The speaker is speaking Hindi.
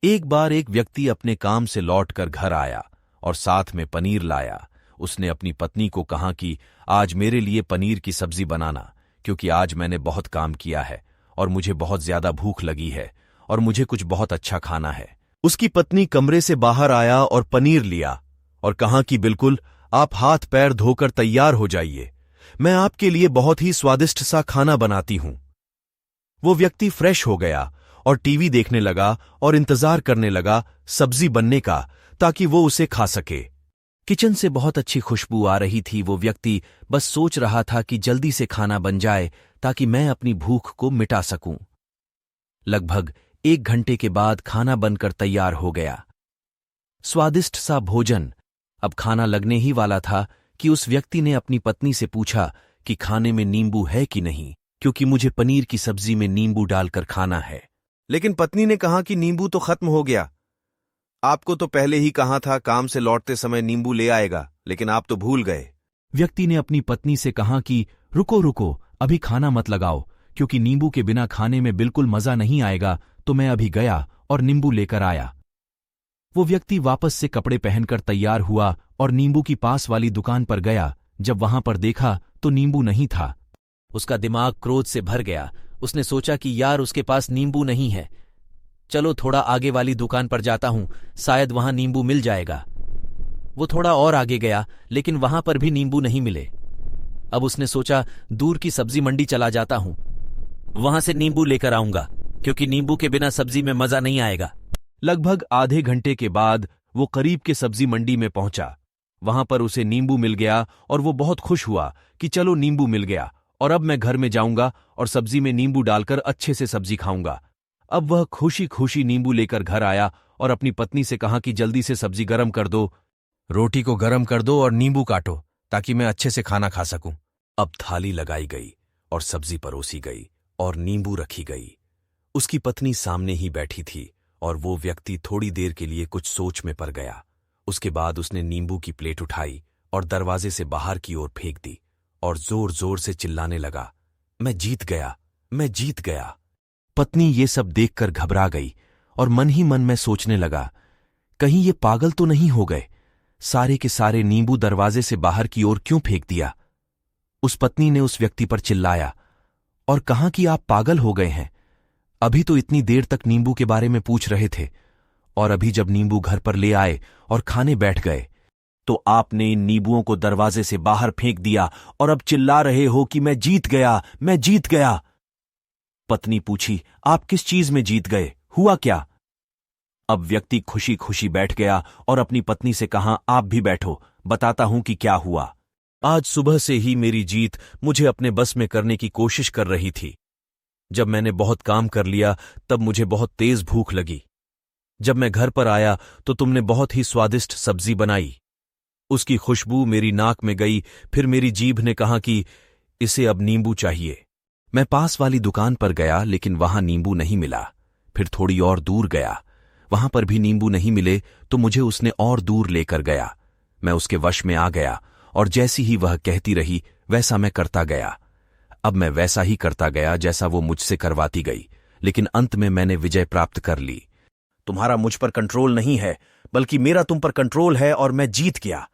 एक बार एक व्यक्ति अपने काम से लौटकर घर आया और साथ में पनीर लाया। उसने अपनी पत्नी को कहा कि आज मेरे लिए पनीर की सब्जी बनाना, क्योंकि आज मैंने बहुत काम किया है और मुझे बहुत ज्यादा भूख लगी है और मुझे कुछ बहुत अच्छा खाना है। उसकी पत्नी कमरे से बाहर आया और पनीर लिया और कहा कि बिल्कुल, आप हाथ पैर धोकर तैयार हो जाइए, मैं आपके लिए बहुत ही स्वादिष्ट सा खाना बनाती हूं। वो व्यक्ति फ्रेश हो गया और टीवी देखने लगा और इंतजार करने लगा सब्जी बनने का, ताकि वो उसे खा सके। किचन से बहुत अच्छी खुशबू आ रही थी। वो व्यक्ति बस सोच रहा था कि जल्दी से खाना बन जाए ताकि मैं अपनी भूख को मिटा सकूं। लगभग 1 घंटे के बाद खाना बनकर तैयार हो गया। स्वादिष्ट सा भोजन। अब खाना लगने ही वाला था कि उस व्यक्ति ने अपनी पत्नी से पूछा कि खाने में नींबू है कि नहीं, क्योंकि मुझे पनीर की सब्जी में नींबू डालकर खाना है। लेकिन पत्नी ने कहा कि नींबू तो खत्म हो गया। आपको तो पहले ही कहा था काम से लौटते समय नींबू ले आएगा, लेकिन आप तो भूल गए। व्यक्ति ने अपनी पत्नी से कहा कि रुको रुको, अभी खाना मत लगाओ, क्योंकि नींबू के बिना खाने में बिल्कुल मजा नहीं आएगा। तो मैं अभी गया और नींबू लेकर आया। वो व्यक्ति वापस से कपड़े पहनकर तैयार हुआ और नींबू की पास वाली दुकान पर गया। जब वहां पर देखा तो नींबू नहीं था। उसका दिमाग क्रोध से भर गया। उसने सोचा कि यार, उसके पास नींबू नहीं है, चलो थोड़ा आगे वाली दुकान पर जाता हूं, शायद वहां नींबू मिल जाएगा। वो थोड़ा और आगे गया, लेकिन वहां पर भी नींबू नहीं मिले। अब उसने सोचा दूर की सब्जी मंडी चला जाता हूं, वहां से नींबू लेकर आऊंगा, क्योंकि नींबू के बिना सब्जी में मजा नहीं आएगा। लगभग आधे घंटे के बाद वो करीब के सब्जी मंडी में पहुंचा। वहां पर उसे नींबू मिल गया और वो बहुत खुश हुआ कि चलो नींबू मिल गया और अब मैं घर में जाऊंगा और सब्जी में नींबू डालकर अच्छे से सब्जी खाऊंगा। अब वह खुशी खुशी नींबू लेकर घर आया और अपनी पत्नी से कहा कि जल्दी से सब्जी गरम कर दो, रोटी को गरम कर दो और नींबू काटो, ताकि मैं अच्छे से खाना खा सकूं। अब थाली लगाई गई और सब्जी परोसी गई और नींबू रखी गई। उसकी पत्नी सामने ही बैठी थी और वो व्यक्ति थोड़ी देर के लिए कुछ सोच में पड़ गया। उसके बाद उसने नींबू की प्लेट उठाई और दरवाजे से बाहर की ओर फेंक दी और जोर जोर से चिल्लाने लगा, मैं जीत गया, मैं जीत गया। पत्नी ये सब देखकर घबरा गई और मन ही मन में सोचने लगा, कहीं ये पागल तो नहीं हो गए, सारे के सारे नींबू दरवाजे से बाहर की ओर क्यों फेंक दिया। उस पत्नी ने उस व्यक्ति पर चिल्लाया और कहा कि आप पागल हो गए हैं, अभी तो इतनी देर तक नींबू के बारे में पूछ रहे थे और अभी जब नींबू घर पर ले आए और खाने बैठ गए तो आपने इन नींबुओं को दरवाजे से बाहर फेंक दिया और अब चिल्ला रहे हो कि मैं जीत गया, मैं जीत गया। पत्नी पूछी, आप किस चीज में जीत गए, हुआ क्या? अब व्यक्ति खुशी खुशी बैठ गया और अपनी पत्नी से कहा, आप भी बैठो, बताता हूं कि क्या हुआ। आज सुबह से ही मेरी जीत मुझे अपने बस में करने की कोशिश कर रही थी। जब मैंने बहुत काम कर लिया तब मुझे बहुत तेज भूख लगी। जब मैं घर पर आया तो तुमने बहुत ही स्वादिष्ट सब्जी बनाई। उसकी खुशबू मेरी नाक में गई। फिर मेरी जीभ ने कहा कि इसे अब नींबू चाहिए। मैं पास वाली दुकान पर गया, लेकिन वहां नींबू नहीं मिला। फिर थोड़ी और दूर गया, वहां पर भी नींबू नहीं मिले तो मुझे उसने और दूर लेकर गया। मैं उसके वश में आ गया और जैसी ही वह कहती रही वैसा मैं करता गया। अब मैं वैसा ही करता गया जैसा वो मुझसे करवाती गई, लेकिन अंत में मैंने विजय प्राप्त कर ली। तुम्हारा मुझ पर कंट्रोल नहीं है, बल्कि मेरा तुम पर कंट्रोल है और मैं जीत गया।